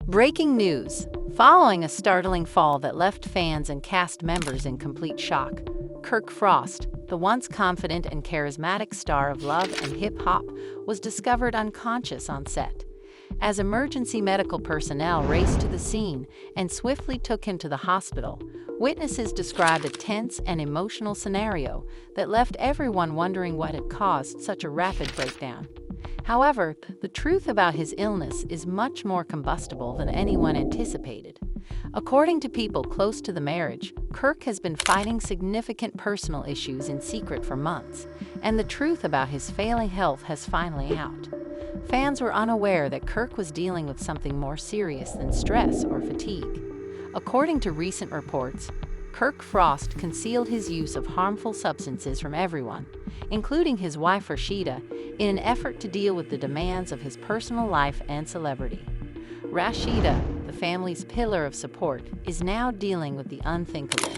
Breaking news. Following a startling fall that left fans and cast members in complete shock, Kirk Frost, the once confident and charismatic star of Love and Hip Hop, was discovered unconscious on set. As emergency medical personnel raced to the scene and swiftly took him to the hospital, witnesses described a tense and emotional scenario that left everyone wondering what had caused such a rapid breakdown. However, the truth about his illness is much more combustible than anyone anticipated. According to people close to the marriage, Kirk has been fighting significant personal issues in secret for months, and the truth about his failing health has finally out. Fans were unaware that Kirk was dealing with something more serious than stress or fatigue. According to recent reports, Kirk Frost concealed his use of harmful substances from everyone, including his wife Rashida, in an effort to deal with the demands of his personal life and celebrity. Rashida, the family's pillar of support, is now dealing with the unthinkable.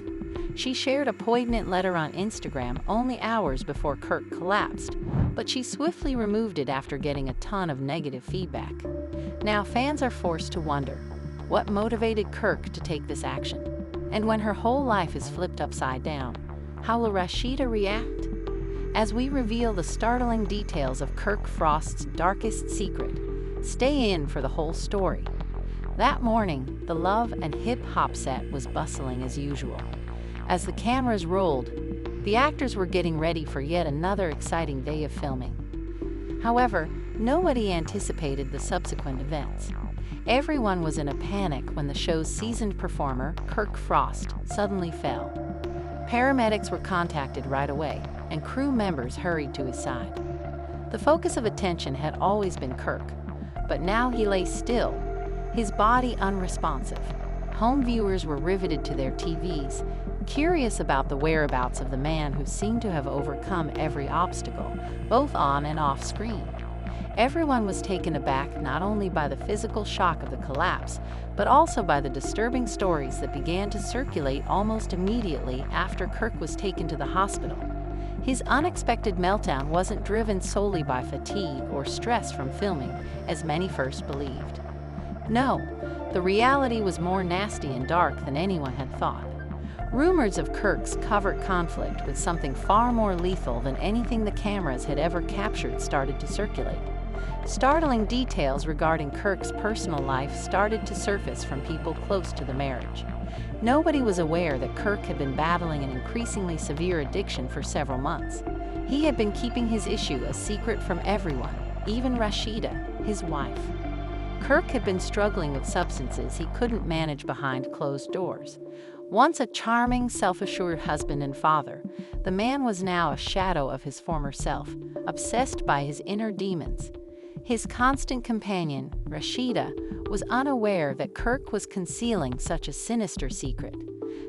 She shared a poignant letter on Instagram only hours before Kirk collapsed, but she swiftly removed it after getting a ton of negative feedback. Now fans are forced to wonder, what motivated Kirk to take this action? And when her whole life is flipped upside down, how will Rashida react? As we reveal the startling details of Kirk Frost's darkest secret, stay in for the whole story. That morning, the Love and Hip Hop set was bustling as usual. As the cameras rolled, the actors were getting ready for yet another exciting day of filming. However, nobody anticipated the subsequent events. Everyone was in a panic when the show's seasoned performer, Kirk Frost, suddenly fell. Paramedics were contacted right away, and crew members hurried to his side. The focus of attention had always been Kirk, but now he lay still, his body unresponsive. Home viewers were riveted to their TVs, curious about the whereabouts of the man who seemed to have overcome every obstacle, both on and off screen. Everyone was taken aback not only by the physical shock of the collapse, but also by the disturbing stories that began to circulate almost immediately after Kirk was taken to the hospital. His unexpected meltdown wasn't driven solely by fatigue or stress from filming, as many first believed. No, the reality was more nasty and dark than anyone had thought. Rumors of Kirk's covert conflict with something far more lethal than anything the cameras had ever captured started to circulate. Startling details regarding Kirk's personal life started to surface from people close to the marriage. Nobody was aware that Kirk had been battling an increasingly severe addiction for several months. He had been keeping his issue a secret from everyone, even Rashida, his wife. Kirk had been struggling with substances he couldn't manage behind closed doors. Once a charming, self-assured husband and father, the man was now a shadow of his former self, obsessed by his inner demons. His constant companion, Rashida, was unaware that Kirk was concealing such a sinister secret.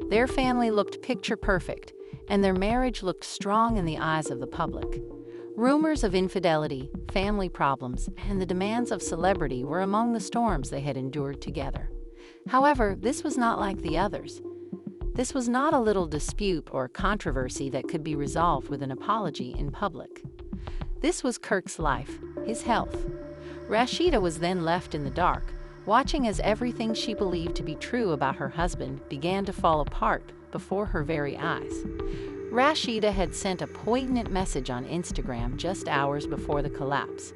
Their family looked picture perfect, and their marriage looked strong in the eyes of the public. Rumors of infidelity, family problems, and the demands of celebrity were among the storms they had endured together. However, this was not like the others. This was not a little dispute or controversy that could be resolved with an apology in public. This was Kirk's life, his health. Rashida was then left in the dark, watching as everything she believed to be true about her husband began to fall apart before her very eyes. Rashida had sent a poignant message on Instagram just hours before the collapse.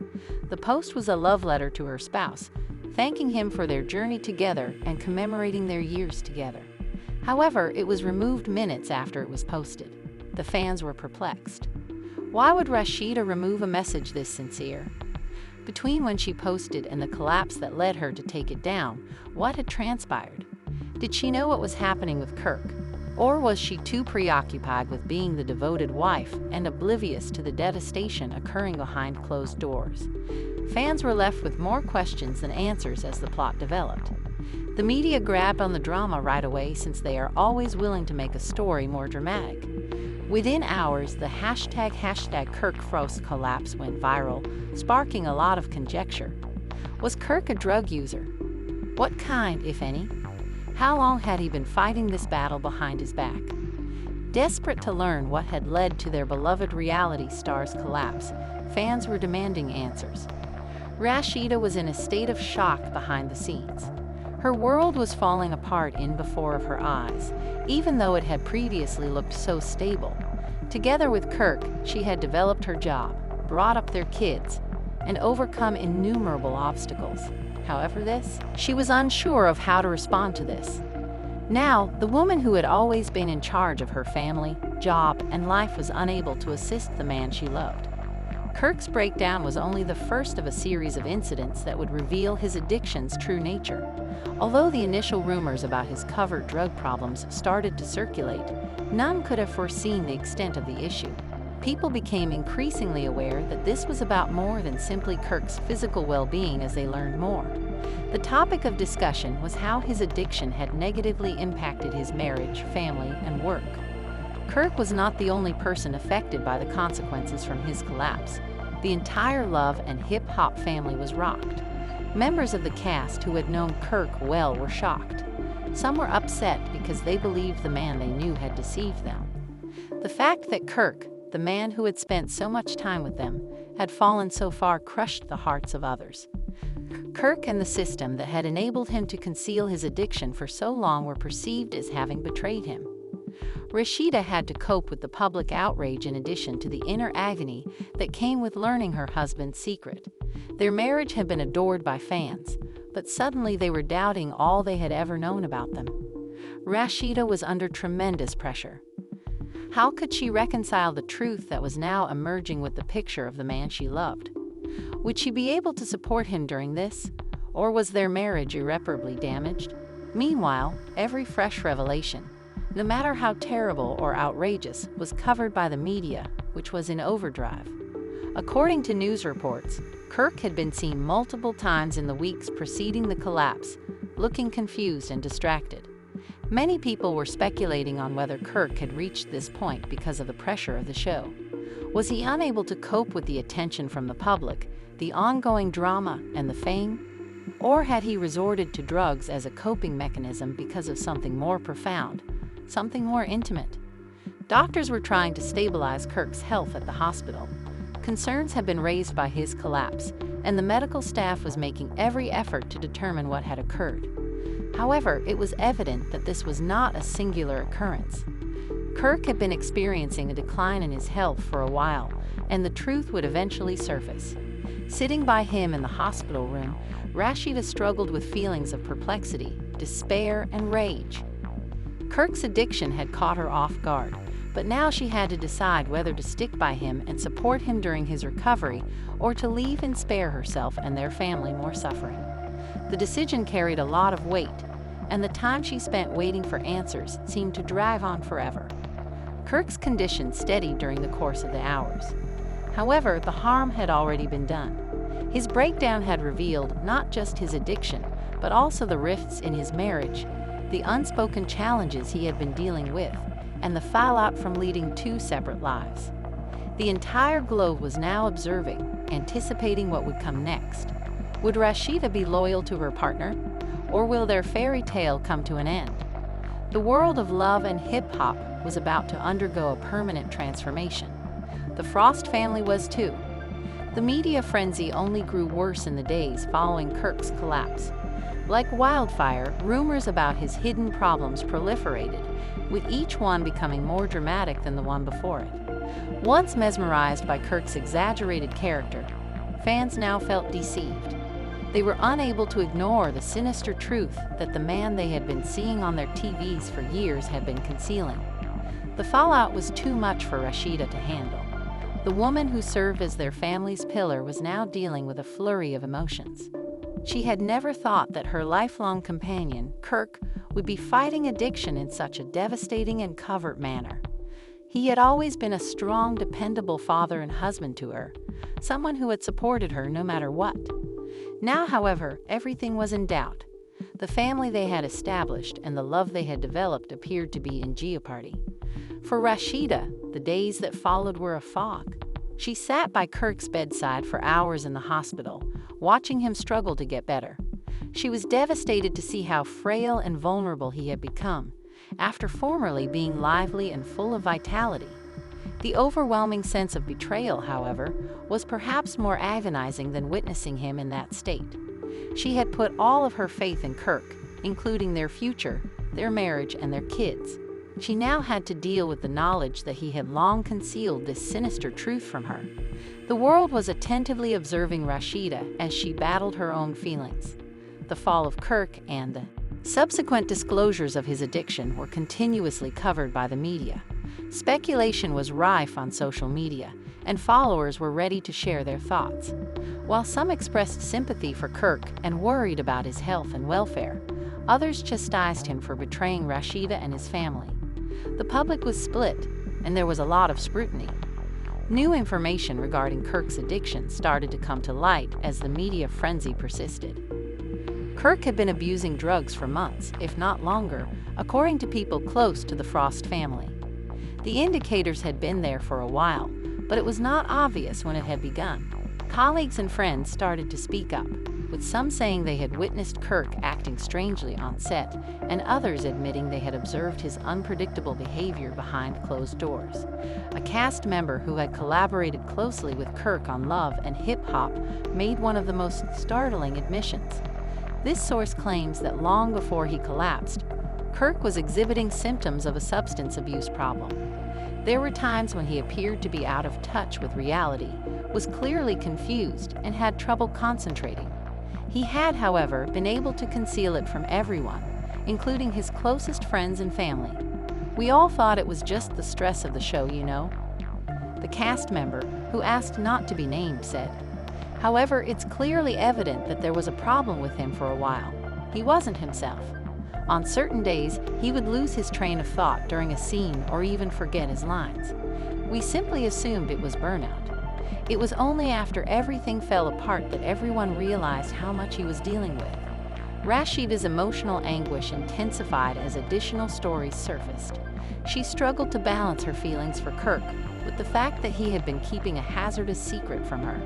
The post was a love letter to her spouse, thanking him for their journey together and commemorating their years together. However, it was removed minutes after it was posted. The fans were perplexed. Why would Rashida remove a message this sincere? Between when she posted and the collapse that led her to take it down, what had transpired? Did she know what was happening with Kirk? Or was she too preoccupied with being the devoted wife and oblivious to the devastation occurring behind closed doors? Fans were left with more questions than answers as the plot developed. The media grabbed on the drama right away since they are always willing to make a story more dramatic. Within hours, the hashtag Kirk Frost collapse went viral, sparking a lot of conjecture. Was Kirk a drug user? What kind, if any? How long had he been fighting this battle behind his back? Desperate to learn what had led to their beloved reality star's collapse, fans were demanding answers. Rashida was in a state of shock behind the scenes. Her world was falling apart in before of her eyes, even though it had previously looked so stable. Together with Kirk, she had developed her job, brought up their kids, and overcome innumerable obstacles. However, she was unsure of how to respond to this. Now, the woman who had always been in charge of her family, job, and life was unable to assist the man she loved. Kirk's breakdown was only the first of a series of incidents that would reveal his addiction's true nature. Although the initial rumors about his covert drug problems started to circulate, none could have foreseen the extent of the issue. People became increasingly aware that this was about more than simply Kirk's physical well-being as they learned more. The topic of discussion was how his addiction had negatively impacted his marriage, family, and work. Kirk was not the only person affected by the consequences from his collapse. The entire Love and Hip Hop family was rocked. Members of the cast who had known Kirk well were shocked. Some were upset because they believed the man they knew had deceived them. The fact that Kirk, the man who had spent so much time with them, had fallen so far crushed the hearts of others. Kirk and the system that had enabled him to conceal his addiction for so long were perceived as having betrayed him. Rashida had to cope with the public outrage in addition to the inner agony that came with learning her husband's secret. Their marriage had been adored by fans, but suddenly they were doubting all they had ever known about them. Rashida was under tremendous pressure. How could she reconcile the truth that was now emerging with the picture of the man she loved? Would she be able to support him during this, or was their marriage irreparably damaged? Meanwhile, every fresh revelation, no matter how terrible or outrageous, was covered by the media, which was in overdrive. According to news reports, Kirk had been seen multiple times in the weeks preceding the collapse, looking confused and distracted. Many people were speculating on whether Kirk had reached this point because of the pressure of the show. Was he unable to cope with the attention from the public, the ongoing drama, and the fame? Or had he resorted to drugs as a coping mechanism because of something more profound, something more intimate? Doctors were trying to stabilize Kirk's health at the hospital. Concerns had been raised by his collapse, and the medical staff was making every effort to determine what had occurred. However, it was evident that this was not a singular occurrence. Kirk had been experiencing a decline in his health for a while, and the truth would eventually surface. Sitting by him in the hospital room, Rashida struggled with feelings of perplexity, despair, and rage. Kirk's addiction had caught her off guard, but now she had to decide whether to stick by him and support him during his recovery or to leave and spare herself and their family more suffering. The decision carried a lot of weight, and the time she spent waiting for answers seemed to drag on forever. Kirk's condition steadied during the course of the hours. However, the harm had already been done. His breakdown had revealed not just his addiction, but also the rifts in his marriage, the unspoken challenges he had been dealing with, and the fallout from leading two separate lives. The entire globe was now observing, anticipating what would come next. Would Rashida be loyal to her partner, or will their fairy tale come to an end? The world of love and hip-hop was about to undergo a permanent transformation. The Frost family was too. The media frenzy only grew worse in the days following Kirk's collapse. Like wildfire, rumors about his hidden problems proliferated, with each one becoming more dramatic than the one before it. Once mesmerized by Kirk's exaggerated character, fans now felt deceived. They were unable to ignore the sinister truth that the man they had been seeing on their TVs for years had been concealing. The fallout was too much for Rashida to handle. The woman who served as their family's pillar was now dealing with a flurry of emotions. She had never thought that her lifelong companion, Kirk, would be fighting addiction in such a devastating and covert manner. He had always been a strong, dependable father and husband to her, someone who had supported her no matter what. Now, however, everything was in doubt. The family they had established and the love they had developed appeared to be in jeopardy. For Rashida, the days that followed were a fog. She sat by Kirk's bedside for hours in the hospital, watching him struggle to get better. She was devastated to see how frail and vulnerable he had become, after formerly being lively and full of vitality. The overwhelming sense of betrayal, however, was perhaps more agonizing than witnessing him in that state. She had put all of her faith in Kirk, including their future, their marriage, and their kids. She now had to deal with the knowledge that he had long concealed this sinister truth from her. The world was attentively observing Rashida as she battled her own feelings. The fall of Kirk and the subsequent disclosures of his addiction were continuously covered by the media. Speculation was rife on social media, and followers were ready to share their thoughts. While some expressed sympathy for Kirk and worried about his health and welfare, others chastised him for betraying Rashida and his family. The public was split, and there was a lot of scrutiny. New information regarding Kirk's addiction started to come to light as the media frenzy persisted. Kirk had been abusing drugs for months, if not longer, according to people close to the Frost family. The indicators had been there for a while, but it was not obvious when it had begun. Colleagues and friends started to speak up, with some saying they had witnessed Kirk acting strangely on set, and others admitting they had observed his unpredictable behavior behind closed doors. A cast member who had collaborated closely with Kirk on Love and Hip Hop made one of the most startling admissions. This source claims that long before he collapsed, Kirk was exhibiting symptoms of a substance abuse problem. There were times when he appeared to be out of touch with reality, was clearly confused, and had trouble concentrating. He had, however, been able to conceal it from everyone, including his closest friends and family. "We all thought it was just the stress of the show, you know," the cast member, who asked not to be named, said. However, it's clearly evident that there was a problem with him for a while. He wasn't himself. On certain days, he would lose his train of thought during a scene or even forget his lines. We simply assumed it was burnout. It was only after everything fell apart that everyone realized how much he was dealing with. Rashida's emotional anguish intensified as additional stories surfaced. She struggled to balance her feelings for Kirk with the fact that he had been keeping a hazardous secret from her.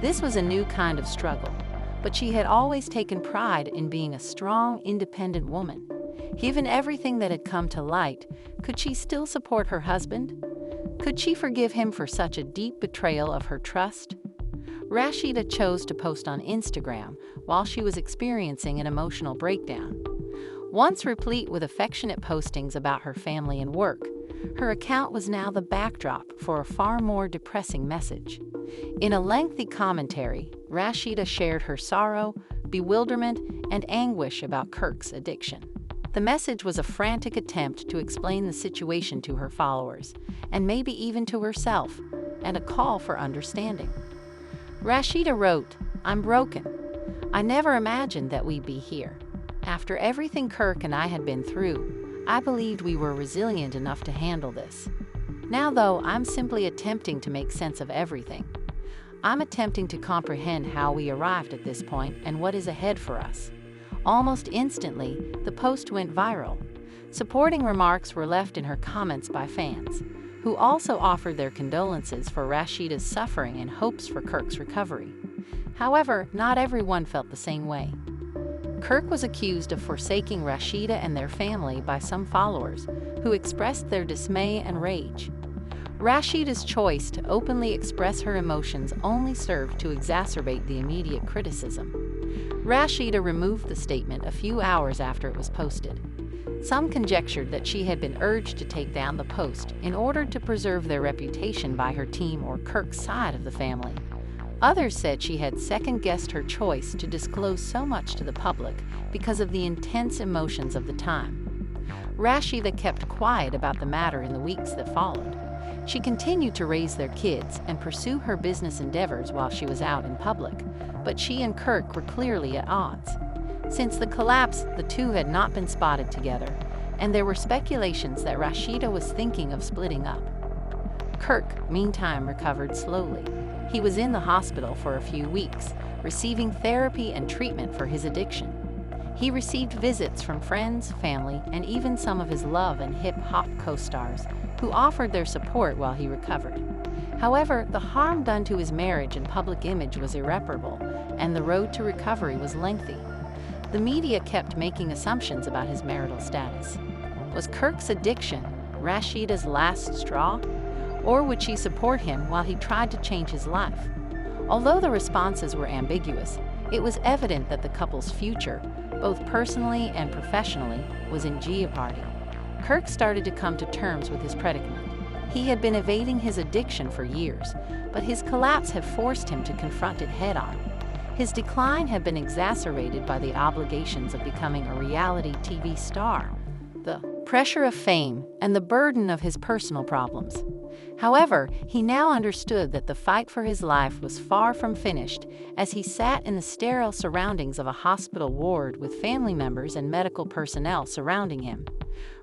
This was a new kind of struggle, but she had always taken pride in being a strong, independent woman. Given everything that had come to light, could she still support her husband? Could she forgive him for such a deep betrayal of her trust? Rashida chose to post on Instagram while she was experiencing an emotional breakdown. Once replete with affectionate postings about her family and work, her account was now the backdrop for a far more depressing message. In a lengthy commentary, Rashida shared her sorrow, bewilderment, and anguish about Kirk's addiction. The message was a frantic attempt to explain the situation to her followers, and maybe even to herself, and a call for understanding. Rashida wrote, "I'm broken. I never imagined that we'd be here. After everything Kirk and I had been through, I believed we were resilient enough to handle this. Now, though, I'm simply attempting to make sense of everything. I'm attempting to comprehend how we arrived at this point and what is ahead for us." Almost instantly, the post went viral. Supporting remarks were left in her comments by fans, who also offered their condolences for Rashida's suffering and hopes for Kirk's recovery. However, not everyone felt the same way. Kirk was accused of forsaking Rashida and their family by some followers, who expressed their dismay and rage. Rashida's choice to openly express her emotions only served to exacerbate the immediate criticism. Rashida removed the statement a few hours after it was posted. Some conjectured that she had been urged to take down the post in order to preserve their reputation by her team or Kirk's side of the family. Others said she had second-guessed her choice to disclose so much to the public because of the intense emotions of the time. Rashida kept quiet about the matter in the weeks that followed. She continued to raise their kids and pursue her business endeavors while she was out in public, but she and Kirk were clearly at odds. Since the collapse, the two had not been spotted together, and there were speculations that Rashida was thinking of splitting up. Kirk, meantime, recovered slowly. He was in the hospital for a few weeks, receiving therapy and treatment for his addiction. He received visits from friends, family, and even some of his Love and Hip Hop co-stars, who offered their support while he recovered. However, the harm done to his marriage and public image was irreparable, and the road to recovery was lengthy. The media kept making assumptions about his marital status. Was Kirk's addiction Rashida's last straw? Or would she support him while he tried to change his life? Although the responses were ambiguous, it was evident that the couple's future, both personally and professionally, was in jeopardy. Kirk started to come to terms with his predicament. He had been evading his addiction for years, but his collapse had forced him to confront it head-on. His decline had been exacerbated by the obligations of becoming a reality TV star, the pressure of fame, and the burden of his personal problems. However, he now understood that the fight for his life was far from finished as he sat in the sterile surroundings of a hospital ward with family members and medical personnel surrounding him.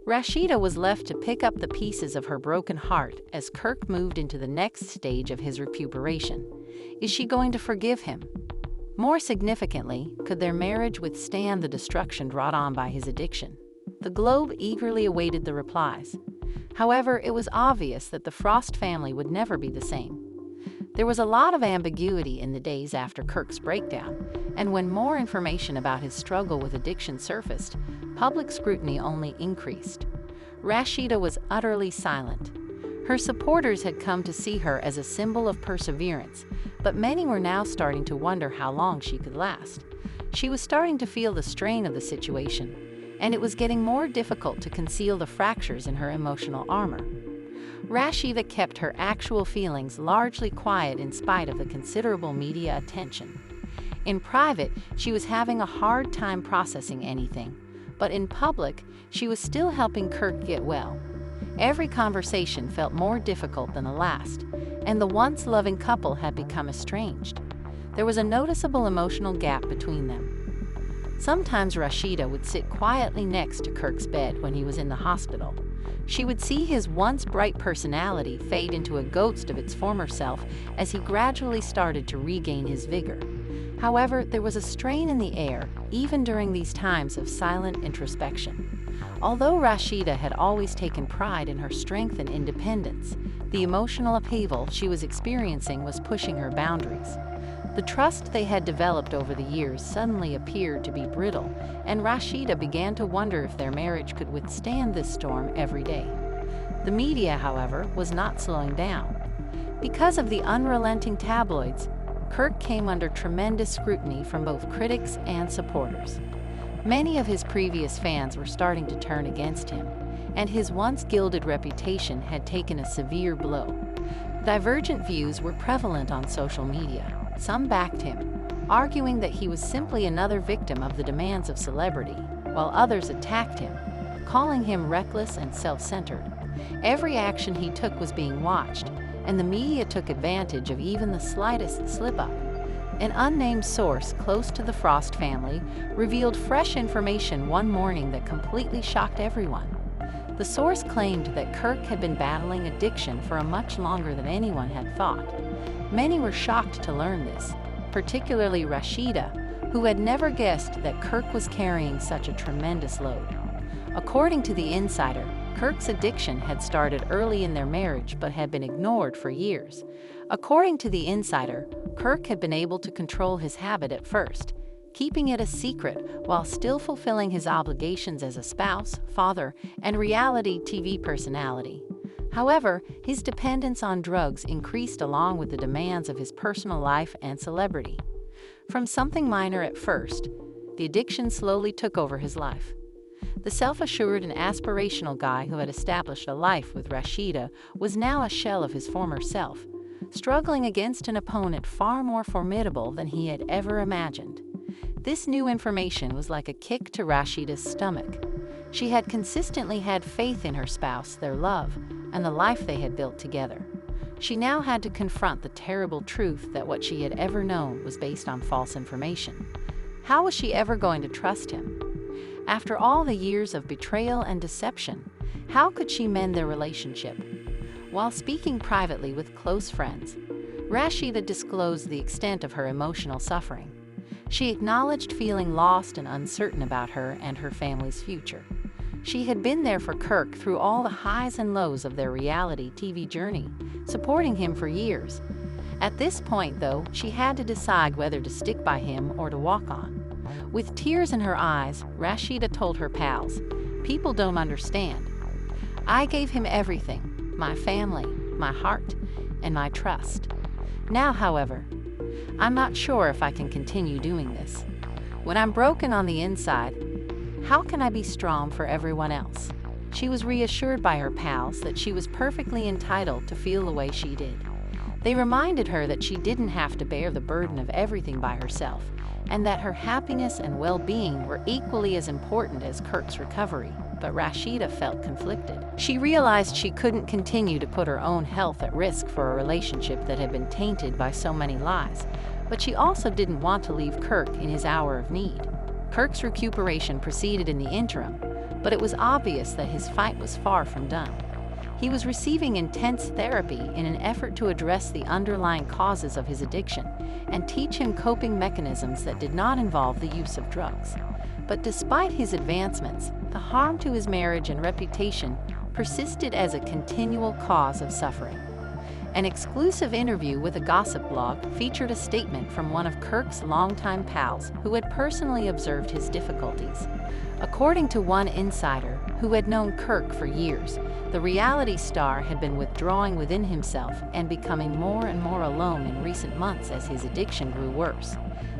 Rashida was left to pick up the pieces of her broken heart as Kirk moved into the next stage of his recuperation. Is she going to forgive him? More significantly, could their marriage withstand the destruction brought on by his addiction? The Globe eagerly awaited the replies. However, it was obvious that the Frost family would never be the same. There was a lot of ambiguity in the days after Kirk's breakdown, and when more information about his struggle with addiction surfaced, public scrutiny only increased. Rashida was utterly silent. Her supporters had come to see her as a symbol of perseverance, but many were now starting to wonder how long she could last. She was starting to feel the strain of the situation, and it was getting more difficult to conceal the fractures in her emotional armor. Rashida kept her actual feelings largely quiet in spite of the considerable media attention. In private, she was having a hard time processing anything, but in public, she was still helping Kirk get well. Every conversation felt more difficult than the last, and the once loving couple had become estranged. There was a noticeable emotional gap between them. Sometimes Rashida would sit quietly next to Kirk's bed when he was in the hospital. She would see his once bright personality fade into a ghost of its former self as he gradually started to regain his vigor. However, there was a strain in the air, even during these times of silent introspection. Although Rashida had always taken pride in her strength and independence, the emotional upheaval she was experiencing was pushing her boundaries. The trust they had developed over the years suddenly appeared to be brittle, and Rashida began to wonder if their marriage could withstand this storm every day. The media, however, was not slowing down. Because of the unrelenting tabloids, Kirk came under tremendous scrutiny from both critics and supporters. Many of his previous fans were starting to turn against him, and his once gilded reputation had taken a severe blow. Divergent views were prevalent on social media. Some backed him, arguing that he was simply another victim of the demands of celebrity, while others attacked him, calling him reckless and self-centered. Every action he took was being watched, and the media took advantage of even the slightest slip-up. An unnamed source close to the Frost family revealed fresh information one morning that completely shocked everyone. The source claimed that Kirk had been battling addiction for much longer than anyone had thought. Many were shocked to learn this, particularly Rashida, who had never guessed that Kirk was carrying such a tremendous load. According to The Insider, Kirk's addiction had started early in their marriage but had been ignored for years. According to The Insider, Kirk had been able to control his habit at first, keeping it a secret while still fulfilling his obligations as a spouse, father, and reality TV personality. However, his dependence on drugs increased along with the demands of his personal life and celebrity. From something minor at first, the addiction slowly took over his life. The self-assured and aspirational guy who had established a life with Rashida was now a shell of his former self, struggling against an opponent far more formidable than he had ever imagined. This new information was like a kick to Rashida's stomach. She had consistently had faith in her spouse, their love, and the life they had built together. She now had to confront the terrible truth that what she had ever known was based on false information. How was she ever going to trust him? After all the years of betrayal and deception, how could she mend their relationship? While speaking privately with close friends, Rashida disclosed the extent of her emotional suffering. She acknowledged feeling lost and uncertain about her and her family's future. She had been there for Kirk through all the highs and lows of their reality TV journey, supporting him for years. At this point, though, she had to decide whether to stick by him or to walk on. With tears in her eyes, Rashida told her pals, "People don't understand. I gave him everything, my family, my heart, and my trust. Now, however, I'm not sure if I can continue doing this. When I'm broken on the inside, how can I be strong for everyone else? She was reassured by her pals that she was perfectly entitled to feel the way she did. They reminded her that she didn't have to bear the burden of everything by herself, and that her happiness and well-being were equally as important as Kirk's recovery. But Rashida felt conflicted. She realized she couldn't continue to put her own health at risk for a relationship that had been tainted by so many lies, but she also didn't want to leave Kirk in his hour of need. Kirk's recuperation proceeded in the interim, but it was obvious that his fight was far from done. He was receiving intense therapy in an effort to address the underlying causes of his addiction and teach him coping mechanisms that did not involve the use of drugs. But despite his advancements, the harm to his marriage and reputation persisted as a continual cause of suffering. An exclusive interview with a gossip blog featured a statement from one of Kirk's longtime pals who had personally observed his difficulties. According to one insider who had known Kirk for years, the reality star had been withdrawing within himself and becoming more and more alone in recent months as his addiction grew worse.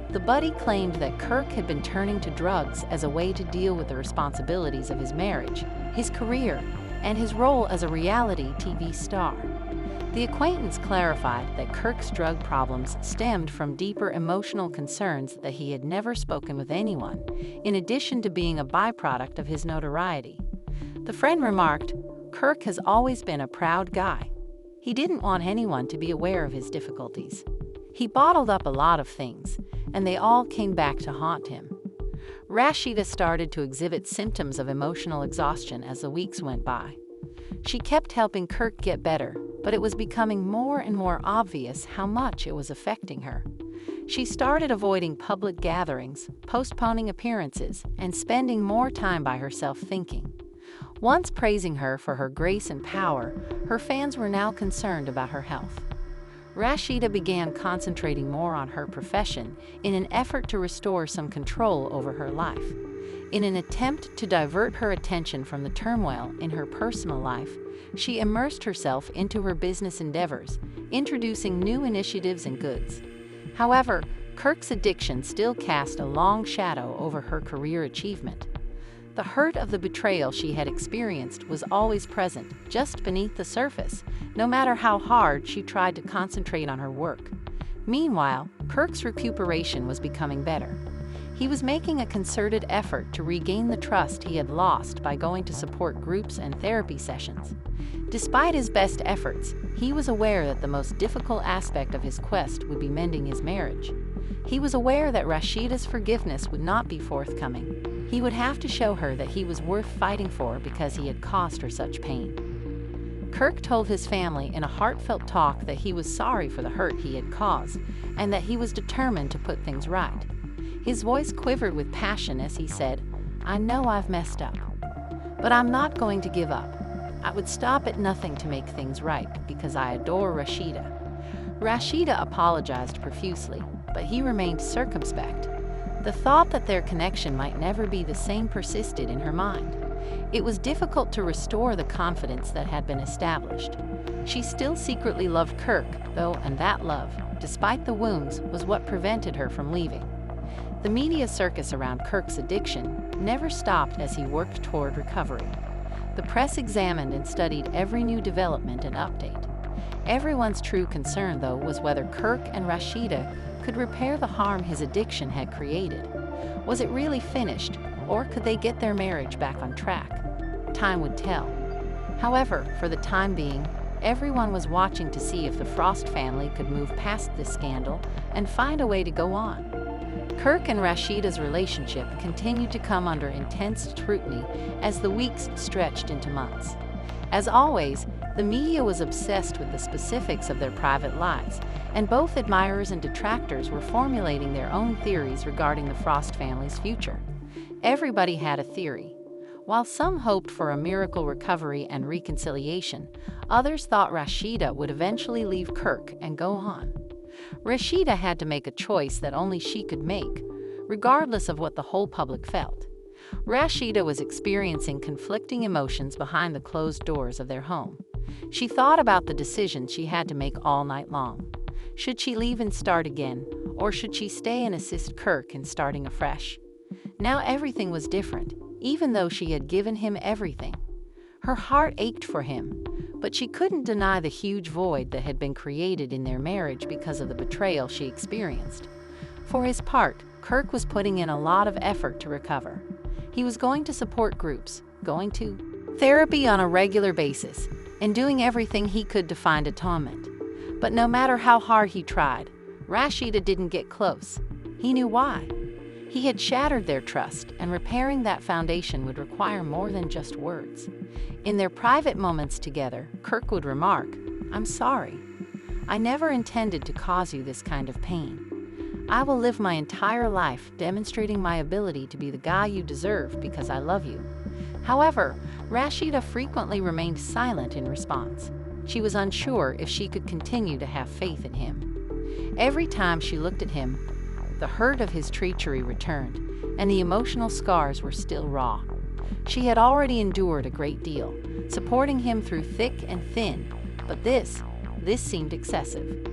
The buddy claimed that Kirk had been turning to drugs as a way to deal with the responsibilities of his marriage, his career, and his role as a reality TV star. The acquaintance clarified that Kirk's drug problems stemmed from deeper emotional concerns that he had never spoken with anyone, in addition to being a byproduct of his notoriety. The friend remarked, "Kirk has always been a proud guy. He didn't want anyone to be aware of his difficulties. He bottled up a lot of things, and they all came back to haunt him." Rashida started to exhibit symptoms of emotional exhaustion as the weeks went by. She kept helping Kirk get better, but it was becoming more and more obvious how much it was affecting her. She started avoiding public gatherings, postponing appearances, and spending more time by herself thinking. Once praising her for her grace and power, her fans were now concerned about her health. Rashida began concentrating more on her profession in an effort to restore some control over her life. In an attempt to divert her attention from the turmoil in her personal life, she immersed herself into her business endeavors, introducing new initiatives and goods. However, Kirk's addiction still cast a long shadow over her career achievement. The hurt of the betrayal she had experienced was always present, just beneath the surface, no matter how hard she tried to concentrate on her work. Meanwhile, Kirk's recuperation was becoming better. He was making a concerted effort to regain the trust he had lost by going to support groups and therapy sessions. Despite his best efforts, he was aware that the most difficult aspect of his quest would be mending his marriage. He was aware that Rashida's forgiveness would not be forthcoming. He would have to show her that he was worth fighting for because he had caused her such pain. Kirk told his family in a heartfelt talk that he was sorry for the hurt he had caused and that he was determined to put things right. His voice quivered with passion as he said, "I know I've messed up, but I'm not going to give up. I would stop at nothing to make things right because I adore Rashida." Rashida apologized profusely, but he remained circumspect. The thought that their connection might never be the same persisted in her mind. It was difficult to restore the confidence that had been established. She still secretly loved Kirk, though, and that love, despite the wounds, was what prevented her from leaving. The media circus around Kirk's addiction never stopped as he worked toward recovery. The press examined and studied every new development and update. Everyone's true concern, though, was whether Kirk and Rashida could repair the harm his addiction had created. Was it really finished, or could they get their marriage back on track? Time would tell. However, for the time being, everyone was watching to see if the Frost family could move past this scandal and find a way to go on. Kirk and Rashida's relationship continued to come under intense scrutiny as the weeks stretched into months. As always, the media was obsessed with the specifics of their private lives, and both admirers and detractors were formulating their own theories regarding the Frost family's future. Everybody had a theory. While some hoped for a miracle recovery and reconciliation, others thought Rashida would eventually leave Kirk and go on. Rashida had to make a choice that only she could make, regardless of what the whole public felt. Rashida was experiencing conflicting emotions behind the closed doors of their home. She thought about the decisions she had to make all night long. Should she leave and start again, Or should she stay and assist Kirk in starting afresh? Now everything was different, even though she had given him everything. Her heart ached for him, but she couldn't deny the huge void that had been created in their marriage because of the betrayal she experienced. For his part, Kirk was putting in a lot of effort to recover. He was going to support groups, going to therapy on a regular basis, and doing everything he could to find atonement. But no matter how hard he tried, Rashida didn't get close. He knew why. He had shattered their trust, and repairing that foundation would require more than just words. In their private moments together, Kirk would remark, "I'm sorry. I never intended to cause you this kind of pain. I will live my entire life demonstrating my ability to be the guy you deserve because I love you." However, Rashida frequently remained silent in response. She was unsure if she could continue to have faith in him. Every time she looked at him, the hurt of his treachery returned, and the emotional scars were still raw. She had already endured a great deal, supporting him through thick and thin, but this seemed excessive.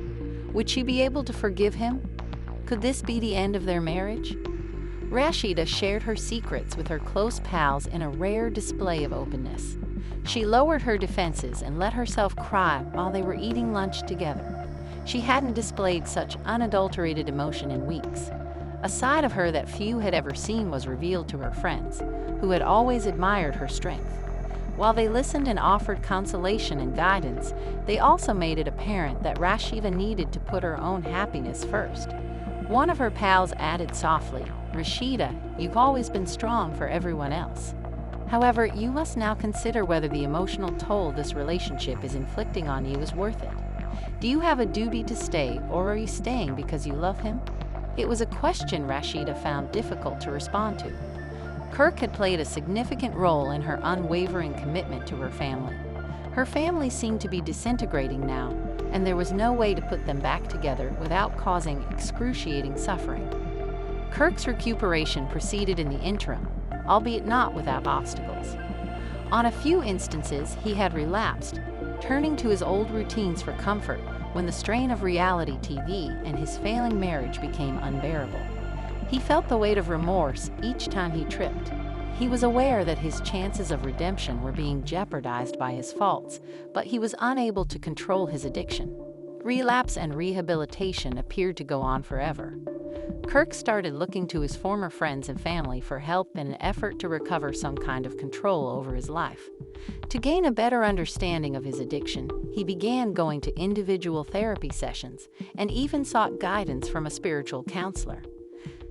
Would she be able to forgive him? Could this be the end of their marriage? Rashida shared her secrets with her close pals in a rare display of openness. She lowered her defenses and let herself cry while they were eating lunch together. She hadn't displayed such unadulterated emotion in weeks. A side of her that few had ever seen was revealed to her friends, who had always admired her strength. While they listened and offered consolation and guidance, they also made it apparent that Rashida needed to put her own happiness first. One of her pals added softly, "Rashida, you've always been strong for everyone else. However, you must now consider whether the emotional toll this relationship is inflicting on you is worth it. Do you have a duty to stay, or are you staying because you love him?" It was a question Rashida found difficult to respond to. Kirk had played a significant role in her unwavering commitment to her family. Her family seemed to be disintegrating now, and there was no way to put them back together without causing excruciating suffering. Kirk's recuperation proceeded in the interim, albeit not without obstacles. On a few instances, he had relapsed, turning to his old routines for comfort when the strain of reality TV and his failing marriage became unbearable. He felt the weight of remorse each time he tripped. He was aware that his chances of redemption were being jeopardized by his faults, but he was unable to control his addiction. Relapse and rehabilitation appeared to go on forever. Kirk started looking to his former friends and family for help in an effort to recover some kind of control over his life. To gain a better understanding of his addiction, he began going to individual therapy sessions and even sought guidance from a spiritual counselor.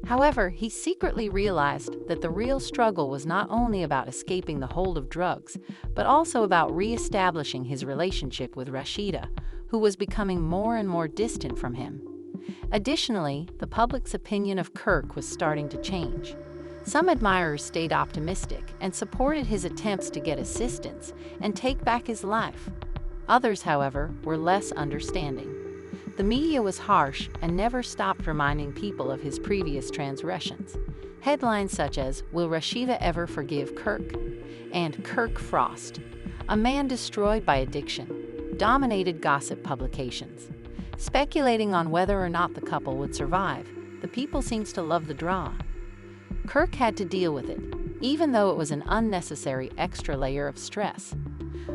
However, he secretly realized that the real struggle was not only about escaping the hold of drugs, but also about reestablishing his relationship with Rashida, who was becoming more and more distant from him. Additionally, the public's opinion of Kirk was starting to change. Some admirers stayed optimistic and supported his attempts to get assistance and take back his life. Others, however, were less understanding. The media was harsh and never stopped reminding people of his previous transgressions. Headlines such as, "Will Rashida ever forgive Kirk?" and "Kirk Frost, a man destroyed by addiction," dominated gossip publications. Speculating on whether or not the couple would survive, the people seems to love the drama. Kirk had to deal with it, even though it was an unnecessary extra layer of stress.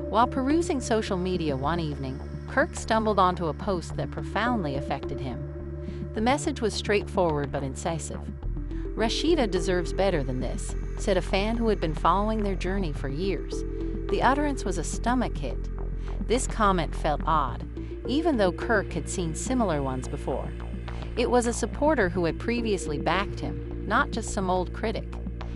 While perusing social media one evening, Kirk stumbled onto a post that profoundly affected him. The message was straightforward but incisive. "Rashida deserves better than this," said a fan who had been following their journey for years. The utterance was a stomach hit. This comment felt odd, even though Kirk had seen similar ones before. It was a supporter who had previously backed him, not just some old critic.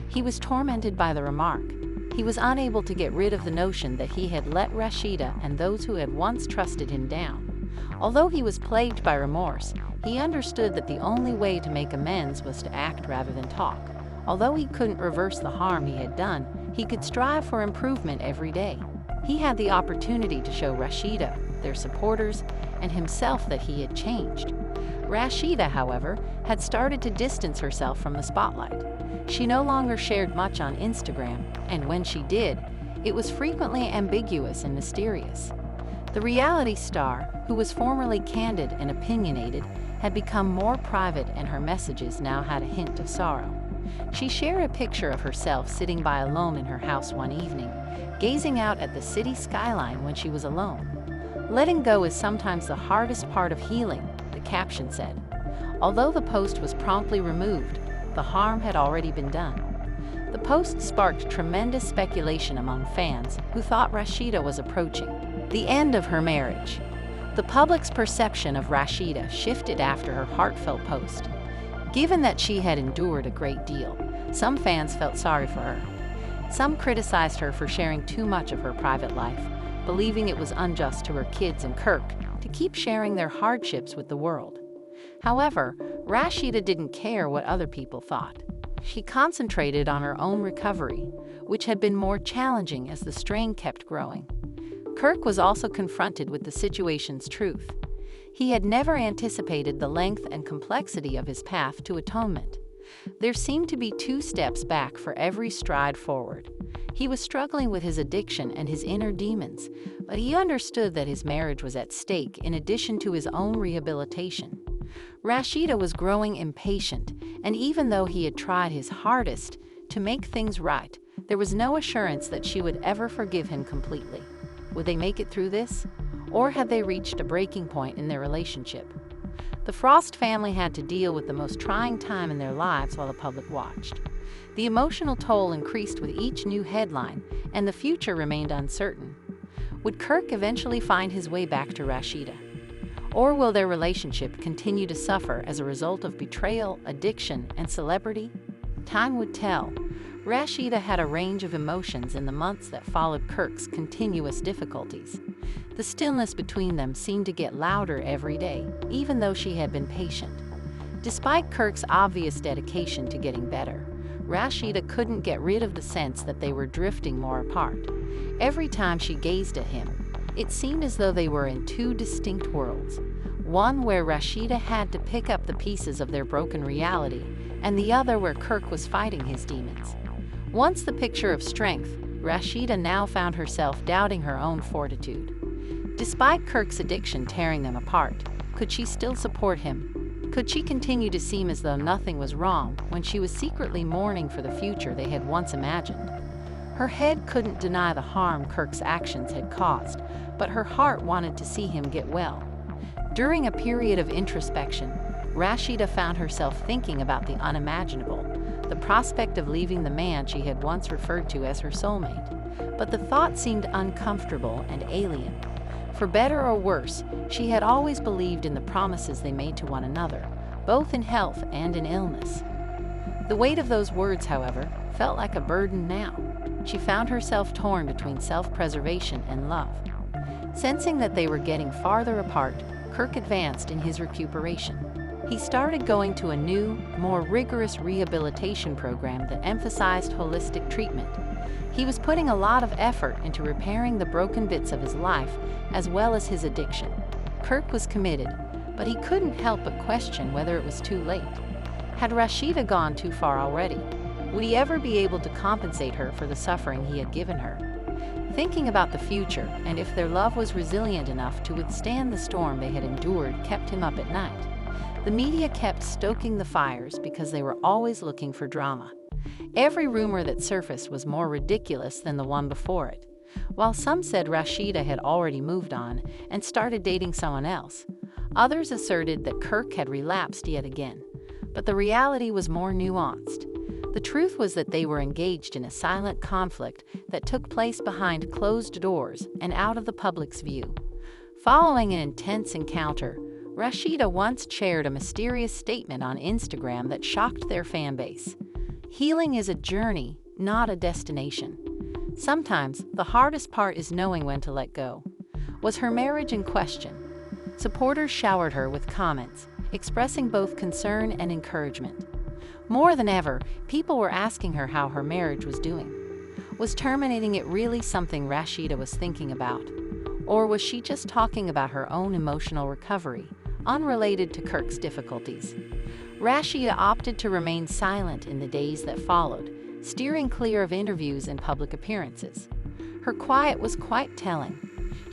He was tormented by the remark. He was unable to get rid of the notion that he had let Rashida and those who had once trusted him down. Although he was plagued by remorse, he understood that the only way to make amends was to act rather than talk. Although he couldn't reverse the harm he had done, he could strive for improvement every day. He had the opportunity to show Rashida, their supporters, and himself that he had changed. Rashida, however, had started to distance herself from the spotlight. She no longer shared much on Instagram, and when she did, it was frequently ambiguous and mysterious. The reality star, who was formerly candid and opinionated, had become more private, and her messages now had a hint of sorrow. She shared a picture of herself sitting by alone in her house one evening, gazing out at the city skyline when she was alone. "Letting go is sometimes the hardest part of healing," the caption said. Although the post was promptly removed, the harm had already been done. The post sparked tremendous speculation among fans who thought Rashida was approaching the end of her marriage. The public's perception of Rashida shifted after her heartfelt post. Given that she had endured a great deal, some fans felt sorry for her. Some criticized her for sharing too much of her private life, believing it was unjust to her kids and Kirk to keep sharing their hardships with the world. However, Rashida didn't care what other people thought. She concentrated on her own recovery, which had been more challenging as the strain kept growing. Kirk was also confronted with the situation's truth. He had never anticipated the length and complexity of his path to atonement. There seemed to be 2 steps back for every stride forward. He was struggling with his addiction and his inner demons, but he understood that his marriage was at stake in addition to his own rehabilitation. Rashida was growing impatient, and even though he had tried his hardest to make things right, there was no assurance that she would ever forgive him completely. Would they make it through this? Or had they reached a breaking point in their relationship? The Frost family had to deal with the most trying time in their lives while the public watched. The emotional toll increased with each new headline, and the future remained uncertain. Would Kirk eventually find his way back to Rashida? Or will their relationship continue to suffer as a result of betrayal, addiction, and celebrity? Time would tell. Rashida had a range of emotions in the months that followed Kirk's continuous difficulties. The stillness between them seemed to get louder every day, even though she had been patient. Despite Kirk's obvious dedication to getting better, Rashida couldn't get rid of the sense that they were drifting more apart. Every time she gazed at him, it seemed as though they were in 2 distinct worlds, one where Rashida had to pick up the pieces of their broken reality, and the other where Kirk was fighting his demons. Once the picture of strength, Rashida now found herself doubting her own fortitude. Despite Kirk's addiction tearing them apart, could she still support him? Could she continue to seem as though nothing was wrong when she was secretly mourning for the future they had once imagined? Her head couldn't deny the harm Kirk's actions had caused, but her heart wanted to see him get well. During a period of introspection, Rashida found herself thinking about the unimaginable, the prospect of leaving the man she had once referred to as her soulmate. But the thought seemed uncomfortable and alien. For better or worse, she had always believed in the promises they made to one another, both in health and in illness. The weight of those words, however, felt like a burden now. She found herself torn between self-preservation and love. Sensing that they were getting farther apart, Kirk advanced in his recuperation. He started going to a new, more rigorous rehabilitation program that emphasized holistic treatment. He was putting a lot of effort into repairing the broken bits of his life as well as his addiction. Kirk was committed, but he couldn't help but question whether it was too late. Had Rashida gone too far already? Would he ever be able to compensate her for the suffering he had given her? Thinking about the future and if their love was resilient enough to withstand the storm they had endured kept him up at night. The media kept stoking the fires because they were always looking for drama. Every rumor that surfaced was more ridiculous than the one before it. While some said Rashida had already moved on and started dating someone else, others asserted that Kirk had relapsed yet again. But the reality was more nuanced. The truth was that they were engaged in a silent conflict that took place behind closed doors and out of the public's view. Following an intense encounter, Rashida once shared a mysterious statement on Instagram that shocked their fan base. Healing is a journey, not a destination. Sometimes the hardest part is knowing when to let go. Was her marriage in question? Supporters showered her with comments, expressing both concern and encouragement. More than ever, people were asking her how her marriage was doing. Was terminating it really something Rashida was thinking about? Or was she just talking about her own emotional recovery, unrelated to Kirk's difficulties? Rashida opted to remain silent in the days that followed, steering clear of interviews and public appearances. Her quiet was quite telling.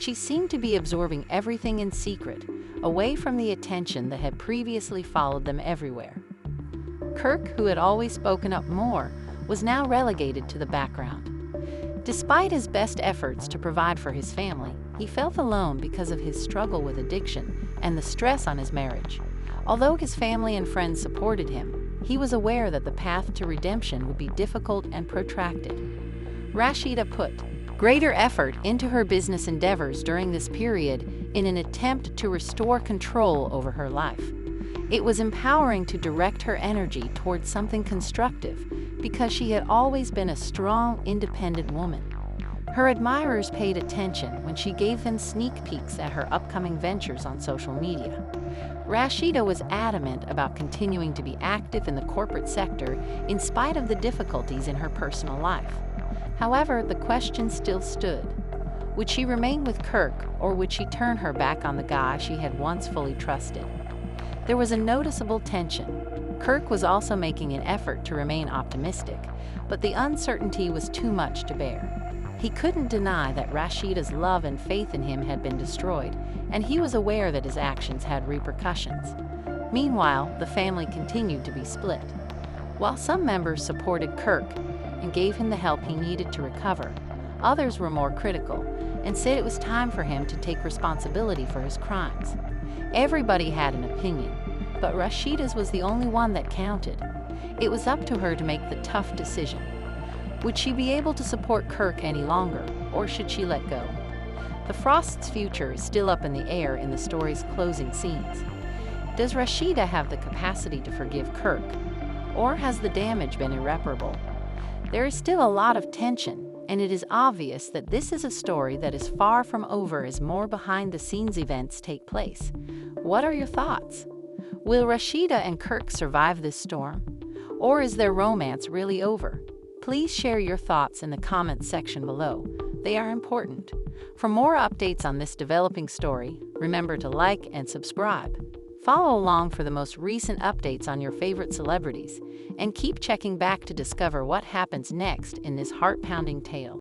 She seemed to be absorbing everything in secret, away from the attention that had previously followed them everywhere. Kirk, who had always spoken up more, was now relegated to the background. Despite his best efforts to provide for his family, he felt alone because of his struggle with addiction and the stress on his marriage. Although his family and friends supported him, he was aware that the path to redemption would be difficult and protracted. Rashida put greater effort into her business endeavors during this period in an attempt to restore control over her life. It was empowering to direct her energy towards something constructive because she had always been a strong, independent woman. Her admirers paid attention when she gave them sneak peeks at her upcoming ventures on social media. Rashida was adamant about continuing to be active in the corporate sector in spite of the difficulties in her personal life. However, the question still stood. Would she remain with Kirk, or would she turn her back on the guy she had once fully trusted? There was a noticeable tension. Kirk was also making an effort to remain optimistic, but the uncertainty was too much to bear. He couldn't deny that Rashida's love and faith in him had been destroyed, and he was aware that his actions had repercussions. Meanwhile, the family continued to be split. While some members supported Kirk and gave him the help he needed to recover, others were more critical and said it was time for him to take responsibility for his crimes. Everybody had an opinion, but Rashida's was the only one that counted. It was up to her to make the tough decision. Would she be able to support Kirk any longer, or should she let go? The Frost's future is still up in the air in the story's closing scenes. Does Rashida have the capacity to forgive Kirk, or has the damage been irreparable? There is still a lot of tension, and it is obvious that this is a story that is far from over as more behind-the-scenes events take place. What are your thoughts? Will Rashida and Kirk survive this storm? Or is their romance really over? Please share your thoughts in the comments section below. They are important. For more updates on this developing story, remember to like and subscribe. Follow along for the most recent updates on your favorite celebrities, and keep checking back to discover what happens next in this heart-pounding tale.